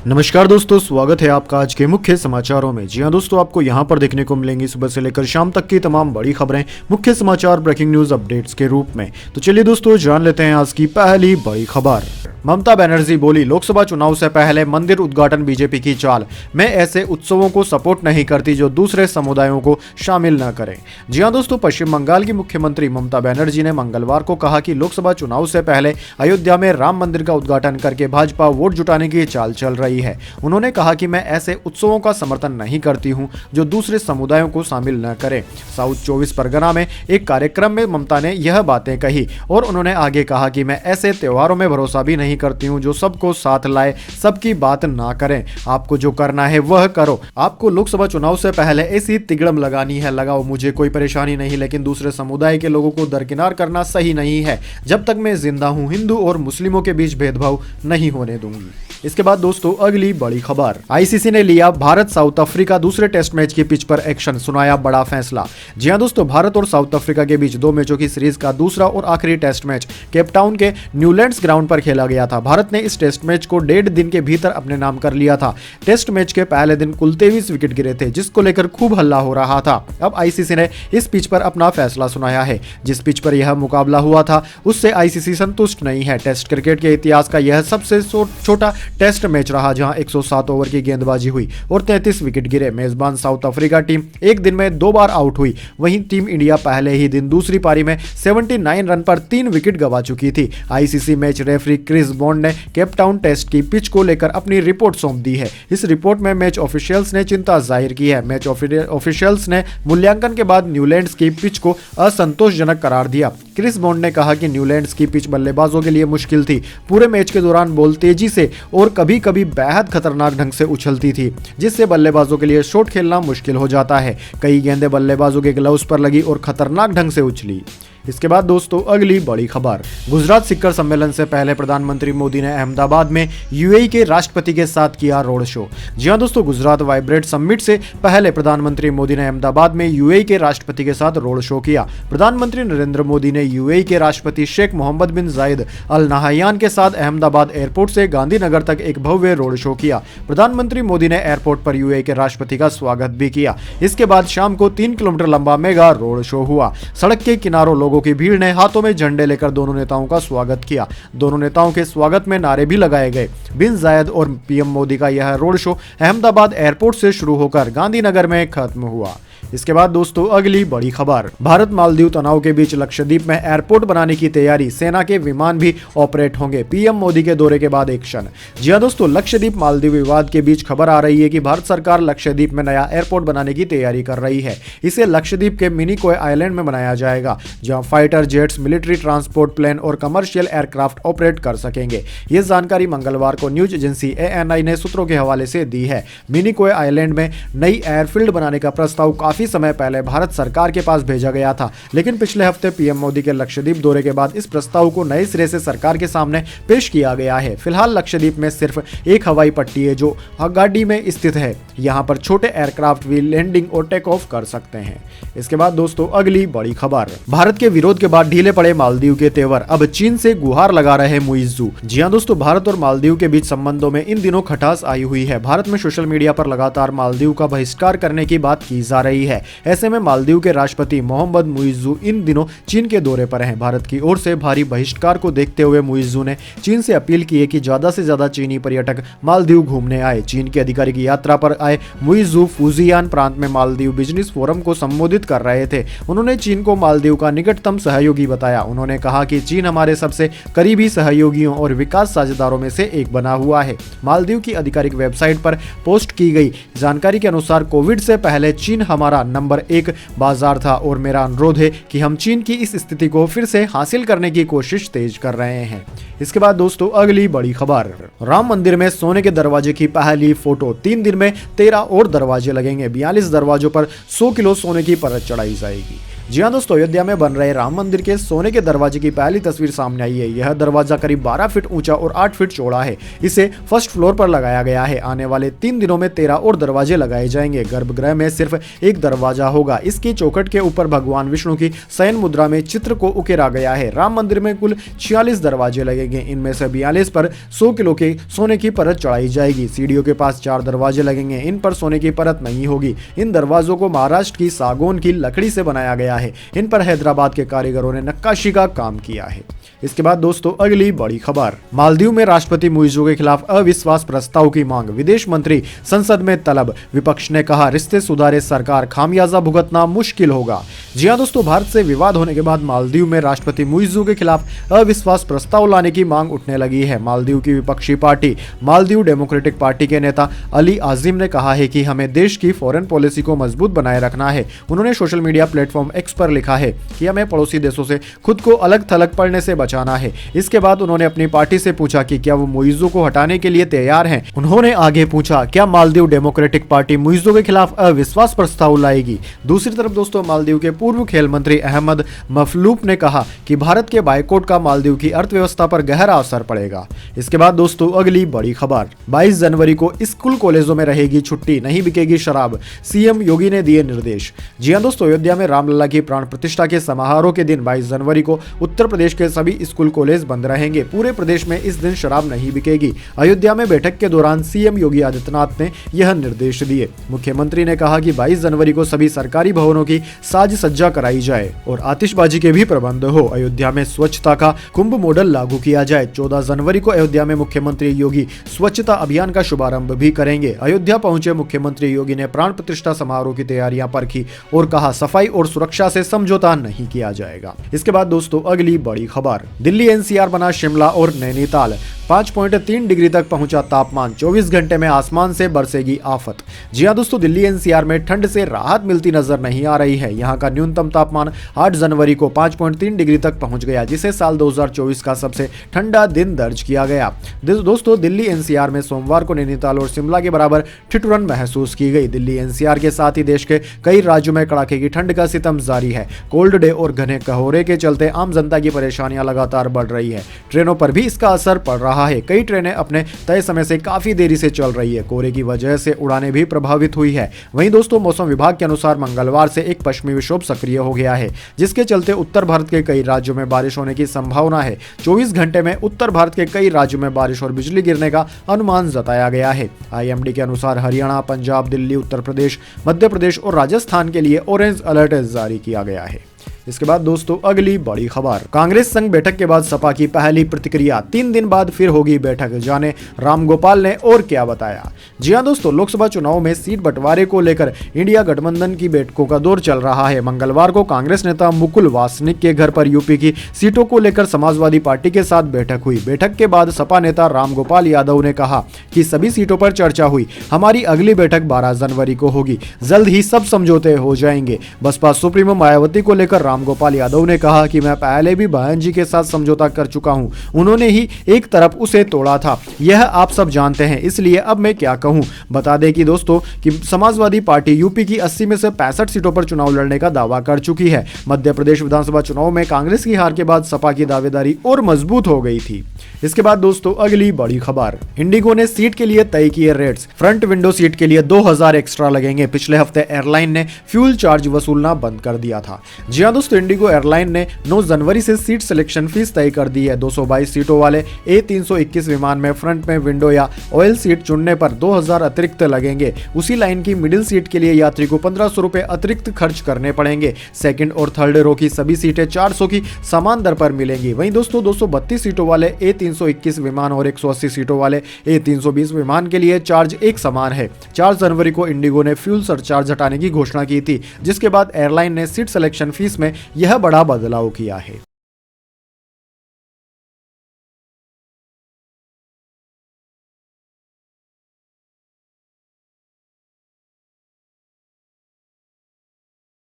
नमस्कार दोस्तों, स्वागत है आपका आज के मुख्य समाचारों में। जी हां दोस्तों, आपको यहां पर देखने को मिलेंगी सुबह से लेकर शाम तक की तमाम बड़ी खबरें मुख्य समाचार ब्रेकिंग न्यूज अपडेट्स के रूप में। तो चलिए दोस्तों, जान लेते हैं आज की पहली बड़ी खबर। ममता बनर्जी बोली, लोकसभा चुनाव से पहले मंदिर उद्घाटन बीजेपी की चाल। मैं ऐसे उत्सवों को सपोर्ट नहीं करती जो दूसरे समुदायों को शामिल न करें। जी हां दोस्तों, पश्चिम बंगाल की मुख्यमंत्री ममता बनर्जी ने मंगलवार को कहा कि लोकसभा चुनाव से पहले अयोध्या में राम मंदिर का उद्घाटन करके भाजपा वोट जुटाने की चाल चल रही है। उन्होंने कहा कि मैं ऐसे उत्सवों का समर्थन नहीं करती हूं जो दूसरे समुदायों को शामिल न करें। साउथ 24 परगना में एक कार्यक्रम में ममता ने यह बातें कही और उन्होंने आगे कहा कि मैं ऐसे त्योहारों में भरोसा भी नहीं करती हूं जो सबको साथ लाए, सबकी बात ना करें। आपको जो करना है वह करो। आपको लोकसभा चुनाव से पहले ऐसी तिगड़म लगानी है, लगाओ, मुझे कोई परेशानी नहीं, लेकिन दूसरे समुदाय के लोगों को दरकिनार करना सही नहीं है। जब तक मैं जिंदा हूं, हिंदू और मुस्लिमों के बीच भेदभाव नहीं होने दूंगी। इसके बाद दोस्तों, अगली बड़ी खबर। आईसीसी ने लिया भारत साउथ अफ्रीका दूसरे टेस्ट मैच की पिच पर एक्शन, सुनाया बड़ा फैसला। जी हां दोस्तों, भारत और साउथ अफ्रीका के बीच 2 मैचों की सीरीज का दूसरा और आखिरी टेस्ट मैच केपटाउन के न्यूलैंड्स ग्राउंड पर खेला गया था। भारत ने इस टेस्ट मैच को 1.5 दिन के भीतर अपने नाम कर लिया था। टेस्ट मैच के पहले दिन कुल 23 विकेट गिरे थे, जिसको लेकर खूब हल्ला हो रहा था। अब आईसीसी ने इस पिच पर अपना फैसला सुनाया है। जिस पिच पर यह मुकाबला हुआ था उससे आईसीसी संतुष्ट नहीं है। टेस्ट क्रिकेट के इतिहास का यह सबसे छोटा टेस्ट मैच रहा, जहां 107 ओवर की गेंदबाजी हुई और 33 विकेट गिरे। मेजबान साउथ अफ्रीका टीम एक दिन में 2 बार आउट हुई। वहीं टीम इंडिया पहले ही दिन दूसरी पारी में 79 रन पर 3 विकेट गंवा चुकी थी। ICC match referee Chris Bond ने केपटाउन टेस्ट की पिच को लेकर अपनी रिपोर्ट सौंप दी है। इस रिपोर्ट में मैच ऑफिशियल्स ने चिंता जाहिर की है। मैच ऑफिशियल्स ने मूल्यांकन के बाद न्यूलैंड्स की पिच को असंतोषजनक करार दिया। क्रिस बॉन्ड ने कहा कि न्यूलैंड्स की पिच बल्लेबाजों के लिए मुश्किल थी। पूरे मैच के दौरान बॉल तेजी से और कभी कभी बेहद खतरनाक ढंग से उछलती थी, जिससे बल्लेबाजों के लिए शॉट खेलना मुश्किल हो जाता है। कई गेंदें बल्लेबाजों के ग्लव्स पर लगी और खतरनाक ढंग से उछली। इसके बाद दोस्तों, अगली बड़ी खबर। गुजरात शिखर सम्मेलन से पहले प्रधानमंत्री मोदी ने अहमदाबाद में यूएई के राष्ट्रपति के साथ किया रोड शो। जी हां दोस्तों, गुजरात वाइब्रेंट समिट से पहले प्रधानमंत्री मोदी ने अहमदाबाद में यूएई के राष्ट्रपति के साथ रोड शो किया। प्रधानमंत्री नरेंद्र मोदी ने यूएई के राष्ट्रपति शेख मोहम्मद बिन जायद अल नहयान के साथ अहमदाबाद एयरपोर्ट से गांधीनगर तक एक भव्य रोड शो किया। प्रधानमंत्री मोदी ने एयरपोर्ट पर यूएई के राष्ट्रपति का स्वागत भी किया। इसके बाद शाम को 3 किलोमीटर लंबा मेगा रोड शो हुआ। सड़क के किनारों लोगों की भीड़ ने हाथों में झंडे लेकर दोनों नेताओं का स्वागत किया। दोनों नेताओं के स्वागत में नारे भी लगाए गए। बिन जायद और पीएम मोदी का यह रोड शो अहमदाबाद एयरपोर्ट से शुरू होकर गांधीनगर में खत्म हुआ। इसके बाद दोस्तों, अगली बड़ी खबर। भारत मालदीव तनाव के बीच लक्षद्वीप में एयरपोर्ट बनाने की तैयारी, सेना के विमान भी ऑपरेट होंगे। पीएम मोदी के दौरे के बाद एक्शन। जी हां दोस्तों, लक्षद्वीप मालदीव विवाद के बीच खबर आ रही है कि भारत सरकार लक्षद्वीप में नया एयरपोर्ट बनाने की तैयारी कर रही है। इसे लक्षद्वीप के मिनिकॉय आइलैंड में बनाया जाएगा, जहां fighter jets, military transport plane और कमर्शियल एयरक्राफ्ट ऑपरेट कर सकेंगे। यह जानकारी मंगलवार को न्यूज एजेंसी एएनआई ने सूत्रों के हवाले से दी है। मिनिकॉय आइलैंड में नई एयरफील्ड बनाने का प्रस्ताव काफी समय पहले भारत सरकार के पास भेजा गया था, लेकिन पिछले हफ्ते पीएम मोदी के लक्षद्वीप दौरे के बाद इस प्रस्ताव को नए सिरे से सरकार के सामने पेश किया गया है। फिलहाल लक्षद्वीप में सिर्फ एक हवाई पट्टी है जो हगाडी में स्थित है। यहां पर छोटे एयरक्राफ्ट भी लैंडिंग और टेक ऑफ कर सकते हैं। इसके बाद दोस्तों, अगली बड़ी खबर। भारत के विरोध के बाद ढीले पड़े मालदीव के तेवर, अब चीन से गुहार लगा रहे मुइज्जू। जी हां दोस्तों, भारत और मालदीव के बीच संबंधों में इन दिनों खटास आई हुई है। भारत में सोशल मीडिया पर लगातार मालदीव का बहिष्कार करने की बात की जा रही है। ऐसे में मालदीव के राष्ट्रपति मोहम्मद मुइज्जू इन दिनों चीन के दौरे पर हैं। भारत की ओर से भारी बहिष्कार को देखते हुए मुइज्जू ने चीन से अपील की है कि ज्यादा से ज्यादा चीनी पर्यटक मालदीव घूमने आए। चीन की आधिकारिक यात्रा पर आए मुइज्जू फुजियान प्रांत में मालदीव बिजनेस फोरम को संबोधित कर रहे थे। उन्होंने चीन को मालदीव का निकटतम सहयोगी बताया। उन्होंने कहा कि चीन हमारे सबसे करीबी सहयोगियों और विकास साझेदारों में से एक बना हुआ है। मालदीव की आधिकारिक वेबसाइट पर पोस्ट की गई जानकारी के अनुसार कोविड से पहले चीन हमारा नंबर 1 बाजार था और मेरा अनुरोध है कि हम चीन की इस स्थिति को फिर से हासिल करने की कोशिश तेज कर रहे हैं। इसके बाद दोस्तों, अगली बड़ी खबर। राम मंदिर में सोने के दरवाजे की पहली फोटो। 3 दिन में 13 और दरवाजे लगेंगे। 42 दरवाजों पर 100 किलो सोने की परत चढ़ाई जाएगी। जी हाँ दोस्तों, अयोध्या में बन रहे राम मंदिर के सोने के दरवाजे की पहली तस्वीर सामने आई है। यह दरवाजा करीब 12 फीट ऊंचा और 8 फीट चौड़ा है। इसे फर्स्ट फ्लोर पर लगाया गया है। आने वाले 3 दिनों में 13 और दरवाजे लगाए जाएंगे। गर्भगृह में सिर्फ एक दरवाजा होगा। इसकी चौखट के ऊपर भगवान विष्णु की शयन मुद्रा में चित्र को उकेरा गया है। राम मंदिर में कुल 46 दरवाजे लगेंगे। इनमें से 42 पर 100 किलो के सोने की परत चढ़ाई जाएगी। सीढ़ियों के पास 4 दरवाजे लगेंगे। इन पर सोने की परत नहीं होगी। इन दरवाजों को महाराष्ट्र की सागौन की लकड़ी से बनाया गया है। इन पर हैदराबाद के कारीगरों ने नक्काशी का काम किया है। इसके बाद दोस्तों अगली बड़ी खबर, मालदीव में राष्ट्रपति मुइज़्ज़ो के खिलाफ अविश्वास प्रस्ताव की मांग, विदेश मंत्री संसद में तलब। विपक्ष ने कहा रिश्ते सुधारे सरकार, खामियाजा भुगतना मुश्किल होगा। जी हां दोस्तों, भारत से विवाद होने के बाद मालदीव में राष्ट्रपति मुइज़्ज़ो के खिलाफ अविश्वास प्रस्ताव लाने की मांग उठने लगी है। मालदीव की विपक्षी पार्टी मालदीव डेमोक्रेटिक पार्टी के नेता अली आजिम ने कहा है कि हमें देश की फॉरेन पॉलिसी को मजबूत बनाए रखना है। उन्होंने सोशल मीडिया प्लेटफॉर्म एक्स पर लिखा है कि हमें पड़ोसी देशों से खुद को अलग थलग पड़ने से बचाना है। इसके बाद उन्होंने अपनी पार्टी से पूछा कि क्या वो मुइज़्ज़ो को हटाने के लिए तैयार हैं। उन्होंने आगे पूछा क्या मालदीव डेमोक्रेटिक पार्टी मुइज़्ज़ो के खिलाफ अविश्वास प्रस्ताव लाएगी। दूसरी तरफ दोस्तों, मालदीव के पूर्व खेल मंत्री अहमद मफलूफ ने कहा कि भारत के बायकॉट का मालदीव की अर्थव्यवस्था पर गहरा असर पड़ेगा। इसके बाद दोस्तों अगली बड़ी खबर, 22 जनवरी को स्कूल कॉलेजों में रहेगी छुट्टी, नहीं बिकेगी शराब, सीएम योगी ने दिए निर्देश। जी हां दोस्तों, अयोध्या में रामलला की प्राण प्रतिष्ठा के समारोह के दिन 22 जनवरी को उत्तर प्रदेश के सभी स्कूल कॉलेज बंद रहेंगे। पूरे प्रदेश में इस दिन शराब नहीं बिकेगी। अयोध्या में बैठक के दौरान सीएम योगी आदित्यनाथ ने यह निर्देश दिए। मुख्यमंत्री ने कहा कि 22 जनवरी को सभी सरकारी भवनों की साज सज्जा कराई जाए और आतिशबाजी के भी प्रबंध हो। अयोध्या में स्वच्छता का कुंभ मॉडल लागू किया जाए। 14 जनवरी को अयोध्या में मुख्यमंत्री योगी स्वच्छता अभियान का शुभारंभ भी करेंगे। अयोध्या पहुंचे मुख्यमंत्री योगी ने प्राण प्रतिष्ठा समारोह की तैयारियां परखी और कहा सफाई और सुरक्षा से समझौता नहीं किया जाएगा। इसके बाद दोस्तों अगली बड़ी खबर, दिल्ली एनसीआर बना शिमला और नैनीताल, 5.3 डिग्री तक पहुंचा तापमान, 24 घंटे में आसमान से बरसेगी आफत। जी हां दोस्तों, दिल्ली एनसीआर में ठंड से राहत मिलती नजर नहीं आ रही है। यहां का न्यूनतम तापमान 8 जनवरी को 5.3 डिग्री तक पहुंच गया, जिसे साल 2024 का सबसे ठंडा दिन दर्ज किया गया। दोस्तों दिल्ली एनसीआर में सोमवार को नैनीताल और शिमला के बराबर ठिठुरन महसूस की गई। दिल्ली एनसीआर के साथ ही देश के कई राज्यों में कड़ाके की ठंड का सितम जारी है। कोल्ड डे और घने कोहरे के चलते आम जनता की परेशानियां लगातार बढ़ रही है। ट्रेनों पर भी इसका असर पड़ रहा है। कई ट्रेनें अपने तय समय से काफी देरी से चल रही है। कोहरे की वजह से उड़ानें भी प्रभावित हुई है। वहीं दोस्तों मौसम विभाग के अनुसार मंगलवार से एक पश्चिमी विक्षोभ सक्रिय हो गया है, जिसके चलते उत्तर भारत के कई राज्यों में बारिश होने की संभावना है। 24 घंटे में उत्तर भारत के कई राज्यों में बारिश और बिजली गिरने का अनुमान जताया गया है। आईएमडी के अनुसार हरियाणा, पंजाब, दिल्ली, उत्तर प्रदेश, मध्य प्रदेश और राजस्थान के लिए ऑरेंज अलर्ट जारी किया गया है। इसके बाद दोस्तों अगली बड़ी खबर, कांग्रेस संघ बैठक के बाद सपा की पहली प्रतिक्रिया, 3 दिन बाद फिर होगी बैठक, जाने रामगोपाल ने और क्या बताया। जी हां दोस्तों, लोकसभा चुनाव में सीट बंटवारे को लेकर इंडिया गठबंधन की बैठकों का दौर चल रहा है। मंगलवार को कांग्रेस नेता मुकुल वासनिक के घर पर यूपी की सीटों को लेकर समाजवादी पार्टी के साथ बैठक हुई। बैठक के बाद सपा नेता रामगोपाल यादव ने कहा कि सभी सीटों पर चर्चा हुई। हमारी अगली बैठक 12 जनवरी को होगी। जल्द ही सब समझौते हो जाएंगे। बसपा सुप्रीमो मायावती को लेकर रामगोपाल यादव ने कहा कि मैं पहले भी बहन जी के साथ समझौता कर चुका हूं। उन्होंने ही एक तरफ उसे तोड़ा था, यह आप सब जानते हैं, इसलिए अब मैं क्या कहूं। बता दें कि दोस्तों कि समाजवादी पार्टी यूपी की 80 में से 65 सीटों पर चुनाव लड़ने का दावा कर चुकी है। मध्य प्रदेश विधानसभा चुनाव में कांग्रेस की हार के बाद सपा की दावेदारी और मजबूत हो गई थी। इसके बाद दोस्तों अगली बड़ी खबर, इंडिगो ने सीट के लिए तय किए रेट्स, फ्रंट विंडो सीट के लिए 2000 एक्स्ट्रा लगेंगे। पिछले हफ्ते एयरलाइन ने फ्यूल चार्ज वसूलना बंद कर दिया था। जी हां दोस्तों, इंडिगो एयरलाइन ने 9 जनवरी से सीट सिलेक्शन फीस तय कर दी है। 222 सीटों वाले A321 विमान में फ्रंट में विंडो या ऑयल सीट चुनने पर 2000 अतिरिक्त लगेंगे। उसी लाइन की मिडिल सीट के लिए यात्री को 1500 रुपए अतिरिक्त खर्च करने पड़ेंगे। सेकंड और थर्ड रो की सभी सीटें 400 की समान दर पर मिलेंगी। वहीं दोस्तों 232 सीटों वाले A321 विमान और 180 सीटों वाले A320 विमान के लिए चार्ज एक समान है। 4 जनवरी को इंडिगो ने फ्यूल सरचार्ज हटाने की घोषणा की थी, जिसके बाद एयरलाइन ने सीट सिलेक्शन फीस में यह बड़ा बदलाव किया है।